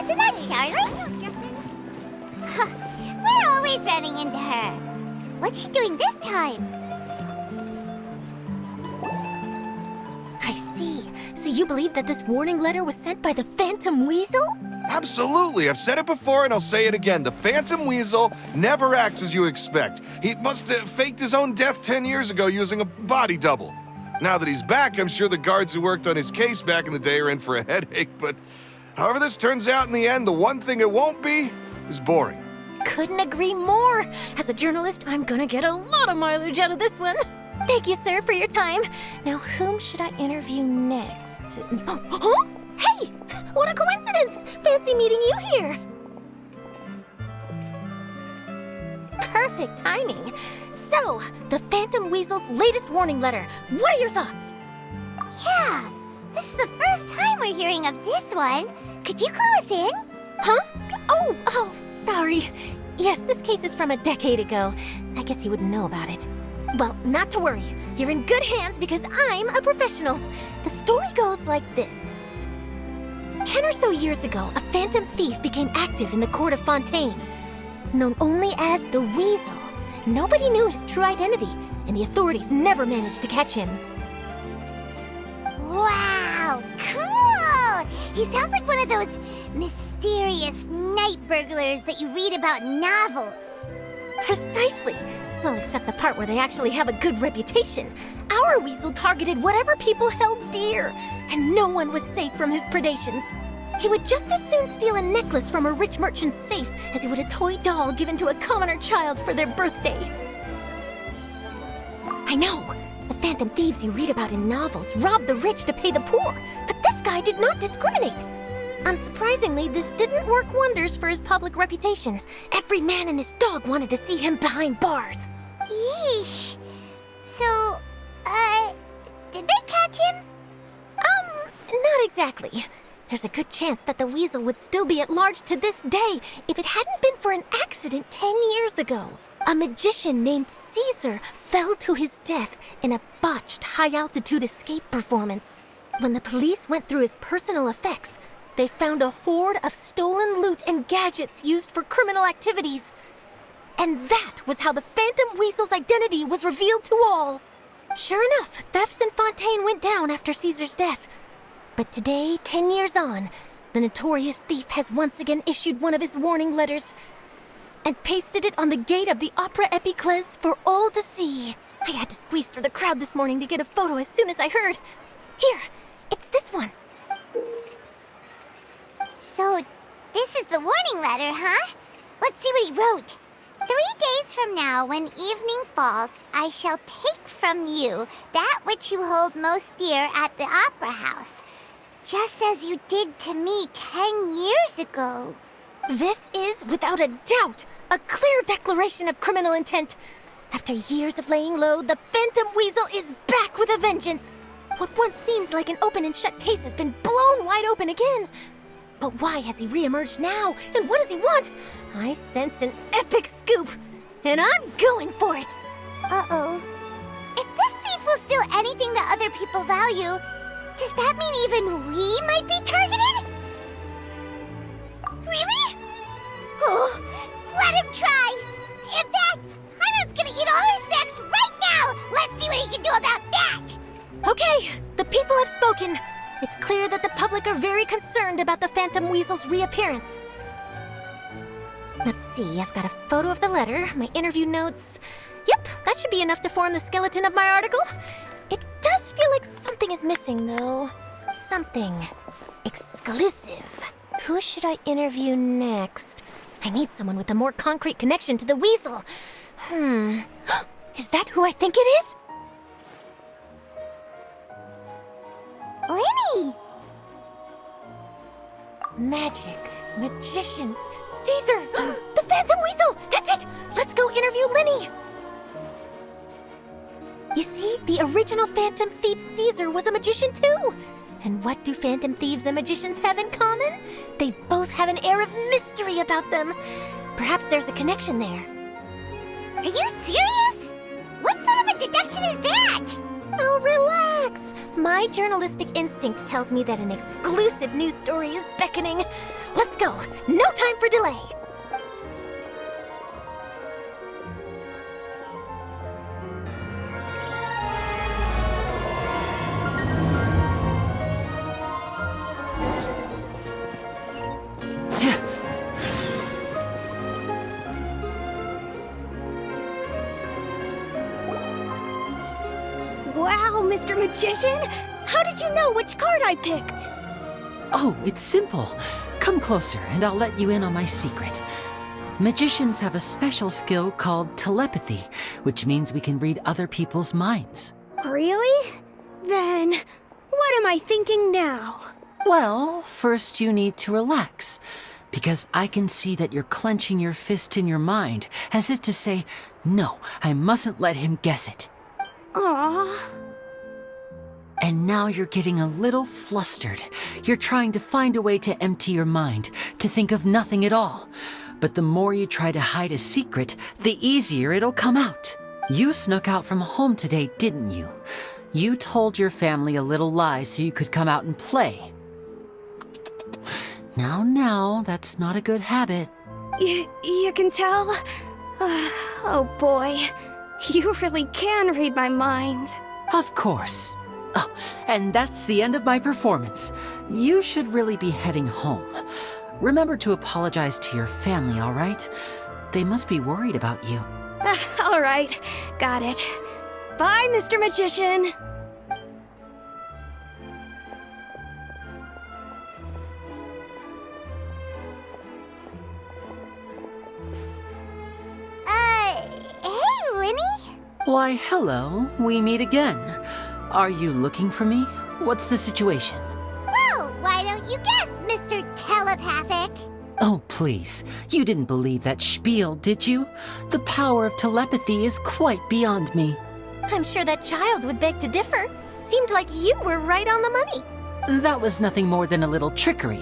Isn't that Charlotte? We're always running into her. What's she doing this time? I see. So you believe that this warning letter was sent by the Phantom Weasel? Absolutely. I've said it before and I'll say it again. The Phantom Weasel never acts as you expect. He must have faked his own death 10 years ago using a body double. Now that he's back, I'm sure the guards who worked on his case back in the day are in for a headache, but however this turns out in the end, the one thing it won't be is boring. Couldn't agree more. As a journalist, I'm gonna get a lot of mileage out of this one. Thank you, sir, for your time. Now, whom should I interview next? Huh? Hey! What a coincidence! Fancy meeting you here. Perfect timing. So, the Phantom Weasel's latest warning letter. What are your thoughts? Yeah, this is the first time we're hearing of this one. Could you clue us in? Huh? Oh, sorry. Yes, this case is from a decade ago. I guess you wouldn't know about it. Well, not to worry. You're in good hands because I'm a professional. The story goes like this. 10 or so years ago, a phantom thief became active in the court of Fontaine. Known only as the Weasel, nobody knew his true identity, and the authorities never managed to catch him. Wow, cool! He sounds like one of those mysterious night burglars that you read about in novels. Precisely. Well, except the part where they actually have a good reputation. Our Weasel targeted whatever people held dear, and no one was safe from his predations. He would just as soon steal a necklace from a rich merchant's safe as he would a toy doll given to a commoner child for their birthday. I know, the phantom thieves you read about in novels rob the rich to pay the poor, but this guy did not discriminate. Unsurprisingly, this didn't work wonders for his public reputation. Every man and his dog wanted to see him behind bars. Yeesh. So, did they catch him? Not exactly. There's a good chance that the Weasel would still be at large to this day if it hadn't been for an accident 10 years ago. A magician named Caesar fell to his death in a botched high-altitude escape performance. When the police went through his personal effects, they found a hoard of stolen loot and gadgets used for criminal activities. And that was how the Phantom Weasel's identity was revealed to all. Sure enough, thefts in Fontaine went down after Caesar's death. But today, 10 years on, the notorious thief has once again issued one of his warning letters and pasted it on the gate of the Opera Epiclese for all to see. I had to squeeze through the crowd this morning to get a photo as soon as I heard. Here, it's this one. So, this is the warning letter, huh? Let's see what he wrote. 3 days from now, when evening falls, I shall take from you that which you hold most dear at the Opera House, just as you did to me 10 years ago. This is, without a doubt, a clear declaration of criminal intent. After years of laying low, the Phantom Weasel is back with a vengeance. What once seemed like an open and shut case has been blown wide open again. But why has he reemerged now, and what does he want? I sense an epic scoop, and I'm going for it. Uh-oh. If this thief will steal anything that other people value, does that mean even we might be targeted? Really? Oh, let him try. In fact, Hyman's gonna eat all our snacks right now. Let's see what he can do about that. Okay, the people have spoken. It's clear that the public are very concerned about the Phantom Weasel's reappearance. Let's see, I've got a photo of the letter, my interview notes. Yep, that should be enough to form the skeleton of my article. It does feel like something is missing, though. Something exclusive. Who should I interview next? I need someone with a more concrete connection to the Weasel. Is that who I think it is? Lyney! Magic, magician, Caesar, the Phantom Weasel! That's it! Let's go interview Lyney! You see, the original Phantom Thief Caesar was a magician too! And what do Phantom Thieves and magicians have in common? They both have an air of mystery about them. Perhaps there's a connection there. Are you serious? What sort of a deduction is that? Oh, relax. My journalistic instinct tells me that an exclusive news story is beckoning. Let's go. No time for delay. Wow, Mr. Magician! How did you know which card I picked? Oh, it's simple. Come closer and I'll let you in on my secret. Magicians have a special skill called telepathy, which means we can read other people's minds. Really? Then, what am I thinking now? Well, first you need to relax, because I can see that you're clenching your fist in your mind, as if to say, no, I mustn't let him guess it. Aww. And now you're getting a little flustered. You're trying to find a way to empty your mind, to think of nothing at all. But the more you try to hide a secret, the easier it'll come out. You snuck out from home today, didn't you? You told your family a little lie so you could come out and play. Now, that's not a good habit. You can tell? Oh boy, you really can read my mind. Of course. Oh, and that's the end of my performance. You should really be heading home. Remember to apologize to your family, all right? They must be worried about you. All right, got it. Bye, Mr. Magician. Hey, Lyney? Why, hello. We meet again. Are you looking for me? What's the situation? Well, why don't you guess, Mr. Telepathic? Oh, please. You didn't believe that spiel, did you? The power of telepathy is quite beyond me. I'm sure that child would beg to differ. Seemed like you were right on the money. That was nothing more than a little trickery.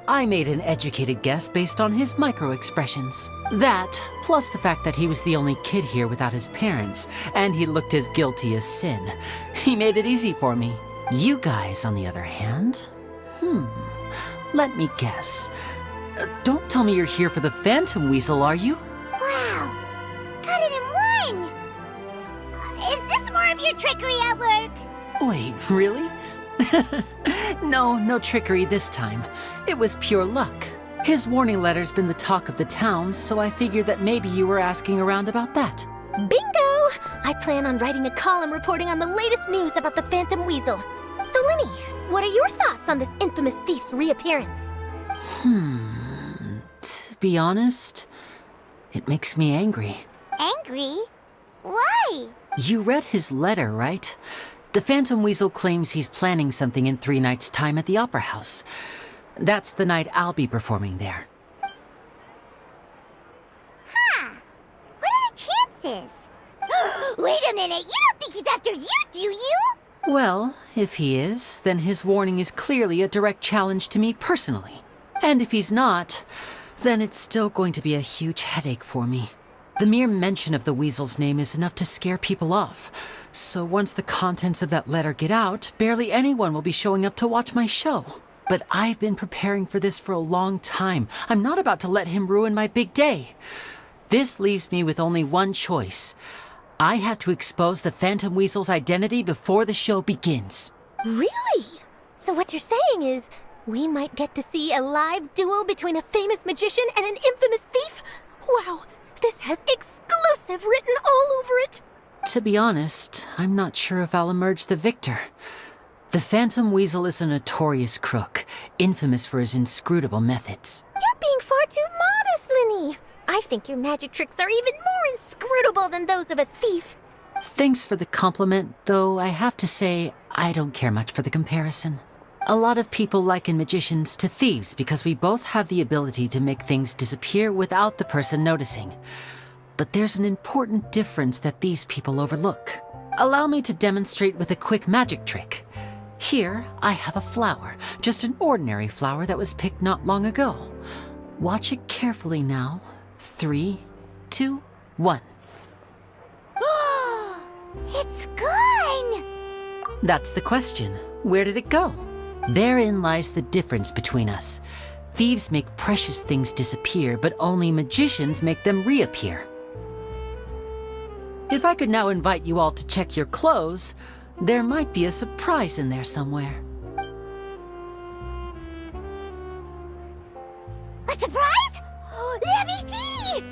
I made an educated guess based on his micro-expressions. That, plus the fact that he was the only kid here without his parents, and he looked as guilty as sin. He made it easy for me. You guys, on the other hand... Let me guess. Don't tell me you're here for the Phantom Weasel, are you? Wow, got it in one! Is this more of your trickery at work? Wait, really? No trickery this time. It was pure luck. His warning letter's been the talk of the town, so I figured that maybe you were asking around about that. Bingo! I plan on writing a column reporting on the latest news about the Phantom Weasel. So, Lyney, what are your thoughts on this infamous thief's reappearance? To be honest, it makes me angry. Angry? Why? You read his letter, right? The Phantom Weasel claims he's planning something in 3 nights' time at the Opera House. That's the night I'll be performing there. Huh. What are the chances? Wait a minute, you don't think he's after you, do you? Well, if he is, then his warning is clearly a direct challenge to me personally. And if he's not, then it's still going to be a huge headache for me. The mere mention of the Weasel's name is enough to scare people off. So once the contents of that letter get out, barely anyone will be showing up to watch my show. But I've been preparing for this for a long time. I'm not about to let him ruin my big day. This leaves me with only one choice. I have to expose the Phantom Weasel's identity before the show begins. Really? So what you're saying is, we might get to see a live duel between a famous magician and an infamous thief? Wow, this has exclusive written all over it. To be honest, I'm not sure if I'll emerge the victor. The Phantom Weasel is a notorious crook, infamous for his inscrutable methods. You're being far too modest, Lyney. I think your magic tricks are even more inscrutable than those of a thief. Thanks for the compliment, though I have to say I don't care much for the comparison. A lot of people liken magicians to thieves because we both have the ability to make things disappear without the person noticing. But there's an important difference that these people overlook. Allow me to demonstrate with a quick magic trick. Here, I have a flower, just an ordinary flower that was picked not long ago. Watch it carefully now. 3, 2, 1. It's gone! That's the question. Where did it go? Therein lies the difference between us. Thieves make precious things disappear, but only magicians make them reappear. If I could now invite you all to check your clothes, there might be a surprise in there somewhere. A surprise? Let me see!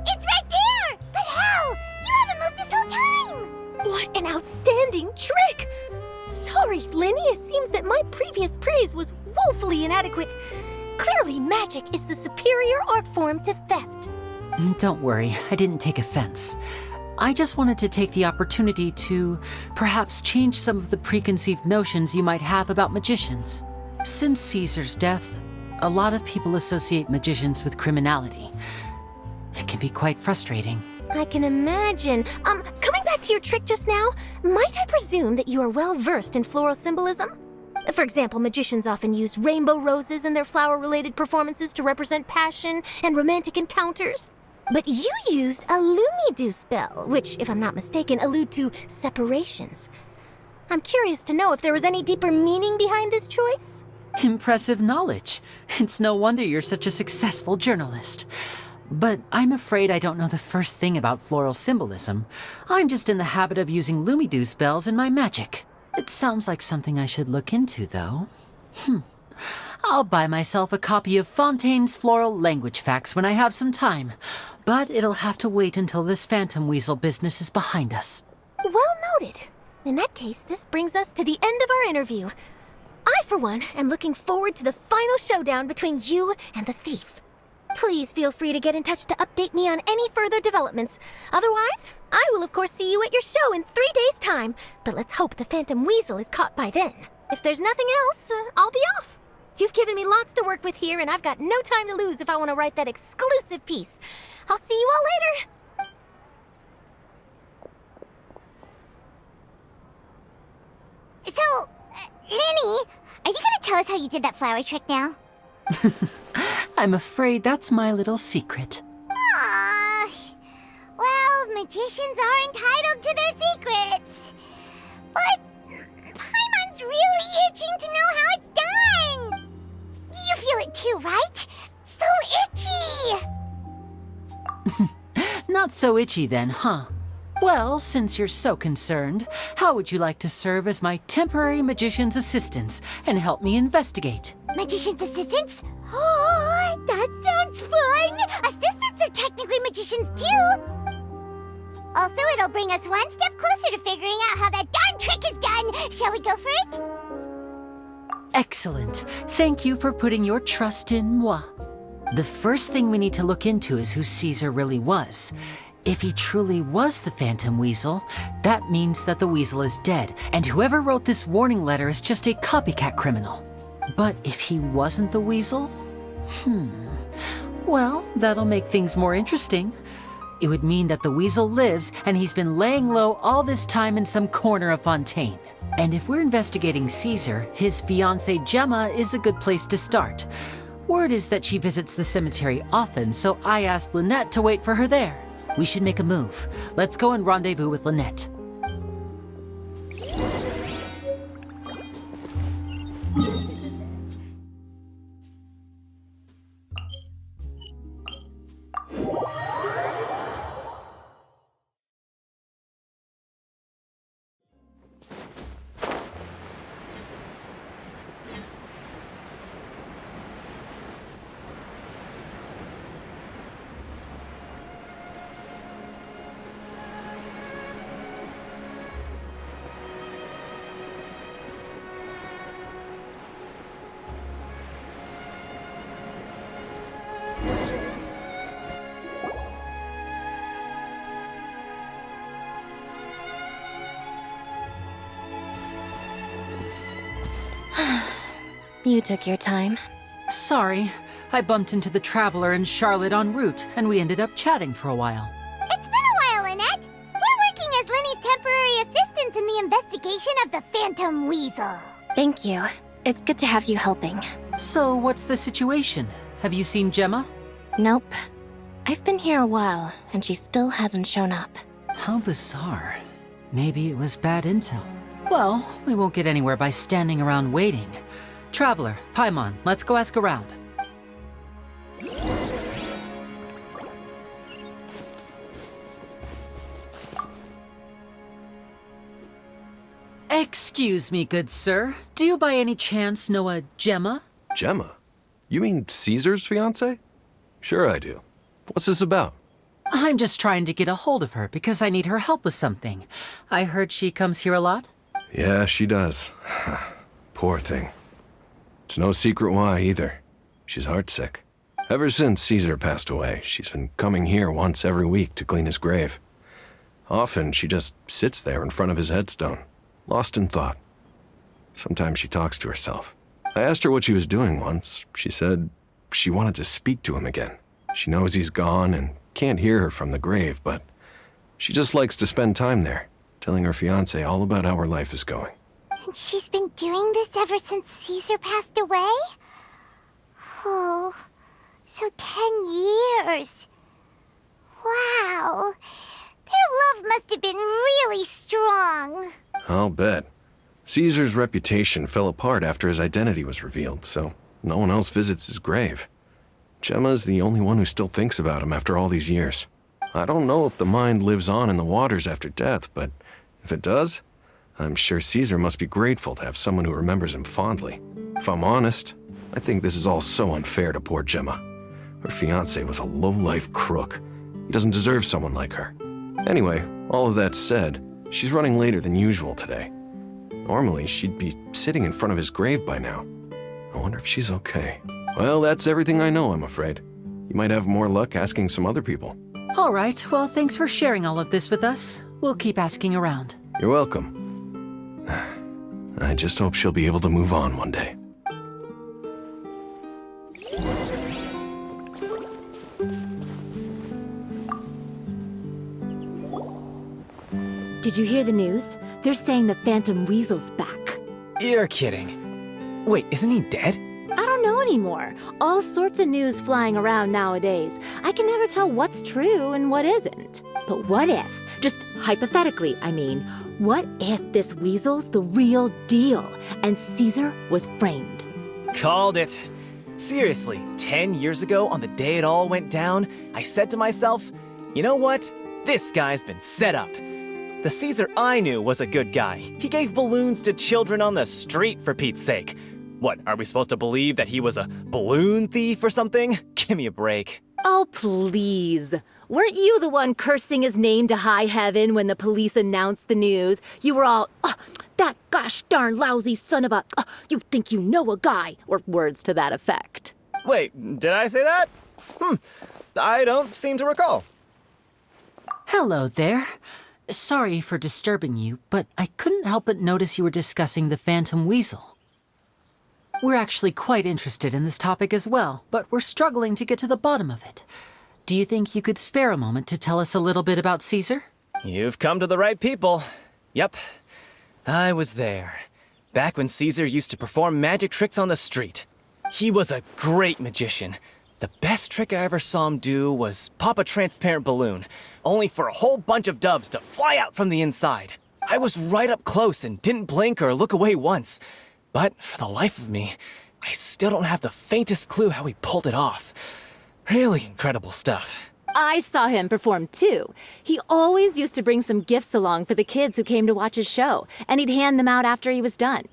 It's right there! But how? You haven't moved this whole time! What an outstanding trick! Sorry, Lyney, it seems that my previous praise was woefully inadequate. Clearly, magic is the superior art form to theft. Don't worry, I didn't take offense. I just wanted to take the opportunity to perhaps change some of the preconceived notions you might have about magicians. Since Caesar's death, a lot of people associate magicians with criminality. It can be quite frustrating. I can imagine. Coming back to your trick just now, might I presume that you are well versed in floral symbolism? For example, magicians often use rainbow roses in their flower-related performances to represent passion and romantic encounters. But you used a Lumidu spell, which, if I'm not mistaken, allude to separations. I'm curious to know if there was any deeper meaning behind this choice? Impressive knowledge. It's no wonder you're such a successful journalist. But I'm afraid I don't know the first thing about floral symbolism. I'm just in the habit of using Lumidu spells in my magic. It sounds like something I should look into, though. I'll buy myself a copy of Fontaine's Floral Language Facts when I have some time. But it'll have to wait until this phantom weasel business is behind us. Well noted. In that case, this brings us to the end of our interview. I, for one, am looking forward to the final showdown between you and the thief. Please feel free to get in touch to update me on any further developments. Otherwise, I will of course see you at your show in 3 days' time. But let's hope the Phantom Weasel is caught by then. If there's nothing else, I'll be off. You've given me lots to work with here, and I've got no time to lose if I want to write that exclusive piece. I'll see you all later. So, Lyney, are you gonna tell us how you did that flower trick now? I'm afraid that's my little secret. Aww. Well, magicians are entitled to their secrets. But Paimon's really itching to know how it's done. You feel it too, right? So itchy. Not so itchy then, huh? Well, since you're so concerned, how would you like to serve as my temporary magician's assistants and help me investigate? Magician's assistants? Oh, that sounds fun! Assistants are technically magicians too! Also, it'll bring us one step closer to figuring out how that darn trick is done! Shall we go for it? Excellent. Thank you for putting your trust in moi. The first thing we need to look into is who Caesar really was. If he truly was the Phantom Weasel, that means that the weasel is dead, and whoever wrote this warning letter is just a copycat criminal. But if he wasn't the weasel? Well, that'll make things more interesting. It would mean that the weasel lives, and he's been laying low all this time in some corner of Fontaine. And if we're investigating Caesar, his fiancée Gemma is a good place to start. Word is that she visits the cemetery often, so I asked Lynette to wait for her there. We should make a move. Let's go and rendezvous with Lynette. You took your time. Sorry, I bumped into the Traveler and Charlotte en route, and we ended up chatting for a while. It's been a while, Lynette. We're working as Lyney's temporary assistants in the investigation of the Phantom Weasel. Thank you. It's good to have you helping. So, what's the situation? Have you seen Gemma? Nope. I've been here a while, and she still hasn't shown up. How bizarre. Maybe it was bad intel. Well, we won't get anywhere by standing around waiting. Traveler, Paimon, let's go ask around. Excuse me, good sir. Do you by any chance know a Gemma? Gemma? You mean Caesar's fiancé? Sure I do. What's this about? I'm just trying to get a hold of her because I need her help with something. I heard she comes here a lot. Yeah, she does. Poor thing. It's no secret why either. She's heartsick. Ever since Caesar passed away, she's been coming here once every week to clean his grave. Often she just sits there in front of his headstone, lost in thought. Sometimes she talks to herself. I asked her what she was doing once. She said she wanted to speak to him again. She knows he's gone and can't hear her from the grave, but she just likes to spend time there, telling her fiancé all about how her life is going. And she's been doing this ever since Caesar passed away? Oh, so 10 years. Wow. Their love must have been really strong. I'll bet. Caesar's reputation fell apart after his identity was revealed, so no one else visits his grave. Gemma's the only one who still thinks about him after all these years. I don't know if the mind lives on in the waters after death, but if it does, I'm sure Caesar must be grateful to have someone who remembers him fondly. If I'm honest, I think this is all so unfair to poor Gemma. Her fiancé was a low-life crook. He doesn't deserve someone like her. Anyway, all of that said, she's running later than usual today. Normally, she'd be sitting in front of his grave by now. I wonder if she's okay. Well, that's everything I know, I'm afraid. You might have more luck asking some other people. All right, well, thanks for sharing all of this with us. We'll keep asking around. You're welcome. I just hope she'll be able to move on one day. Did you hear the news? They're saying the Phantom Weasel's back. You're kidding. Wait, isn't he dead? I don't know anymore. All sorts of news flying around nowadays. I can never tell what's true and what isn't. But what if, just hypothetically, I mean, what if this weasel's the real deal and Caesar was framed? Called it. Seriously, 10 years ago, on the day it all went down, I said to myself, you know what? This guy's been set up. The Caesar I knew was a good guy. He gave balloons to children on the street, for Pete's sake. What, are we supposed to believe that he was a balloon thief or something? Give me a break. Oh, please. Weren't you the one cursing his name to high heaven when the police announced the news? You were all, that gosh darn lousy son of a, you think you know a guy, or words to that effect. Wait, did I say that? I don't seem to recall. Hello there. Sorry for disturbing you, but I couldn't help but notice you were discussing the Phantom Weasel. We're actually quite interested in this topic as well, but we're struggling to get to the bottom of it. Do you think you could spare a moment to tell us a little bit about Caesar? You've come to the right people. Yep, I was there. Back when Caesar used to perform magic tricks on the street. He was a great magician. The best trick I ever saw him do was pop a transparent balloon, only for a whole bunch of doves to fly out from the inside. I was right up close and didn't blink or look away once. But for the life of me, I still don't have the faintest clue how he pulled it off. Really incredible stuff. I saw him perform too. He always used to bring some gifts along for the kids who came to watch his show, and he'd hand them out after he was done.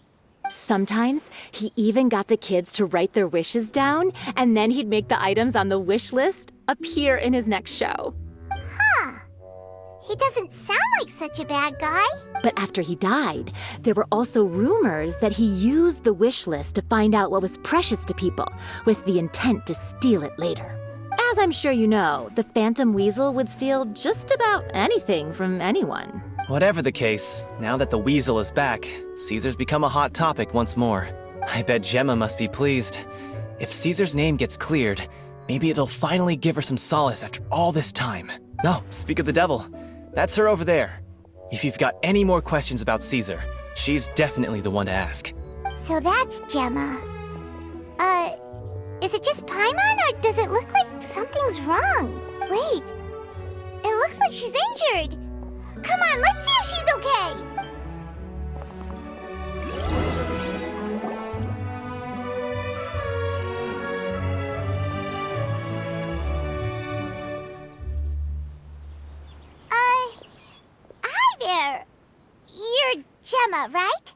Sometimes he even got the kids to write their wishes down, and then he'd make the items on the wish list appear in his next show. Huh. He doesn't sound like such a bad guy. But after he died, there were also rumors that he used the wish list to find out what was precious to people, with the intent to steal it later. As I'm sure you know, the Phantom Weasel would steal just about anything from anyone. Whatever the case, now that the Weasel is back, Caesar's become a hot topic once more. I bet Gemma must be pleased. If Caesar's name gets cleared, maybe it'll finally give her some solace after all this time. Oh, speak of the devil. That's her over there. If you've got any more questions about Caesar, she's definitely the one to ask. So that's Gemma. Is it just Paimon, or does it look like something's wrong? Wait, it looks like she's injured. Come on, let's see if she's okay. Hi there. You're Gemma, right?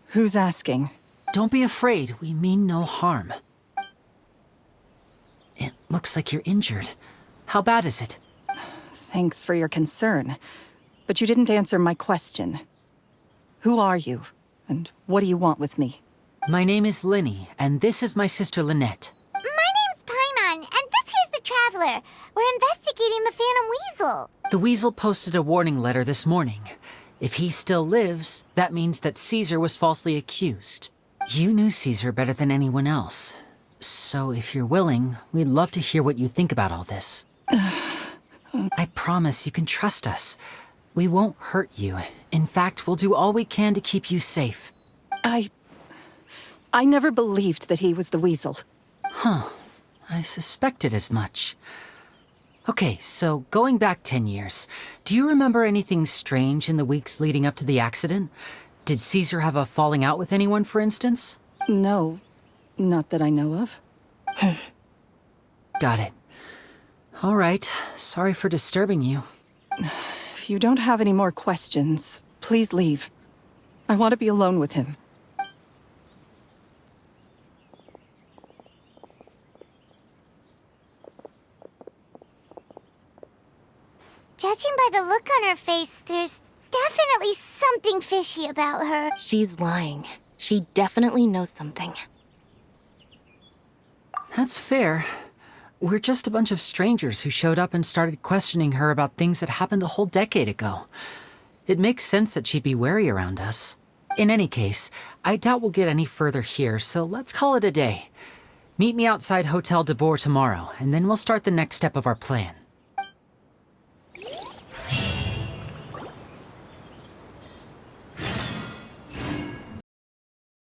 Who's asking? Don't be afraid, we mean no harm. It looks like you're injured. How bad is it? Thanks for your concern, but you didn't answer my question. Who are you, and what do you want with me? My name is Lyney, and this is my sister Lynette. My name's Paimon, and this here's the Traveler. We're investigating the Phantom Weasel. The Weasel posted a warning letter this morning. If he still lives, that means that Caesar was falsely accused. You knew Caesar better than anyone else. So if you're willing, we'd love to hear what you think about all this. I promise you can trust us. We won't hurt you. In fact, we'll do all we can to keep you safe. I never believed that he was the Weasel. Huh. I suspected as much. Okay, so going back 10 years, do you remember anything strange in the weeks leading up to the accident? Did Caesar have a falling out with anyone, for instance? No, not that I know of. Got it. All right, sorry for disturbing you. If you don't have any more questions, please leave. I want to be alone with him. Judging by the look on her face, there's definitely something fishy about her. She's lying. She definitely knows something. That's fair. We're just a bunch of strangers who showed up and started questioning her about things that happened a whole decade ago. It makes sense that she'd be wary around us. In any case, I doubt we'll get any further here, so let's call it a day. Meet me outside Hotel de Boer tomorrow, and then we'll start the next step of our plan.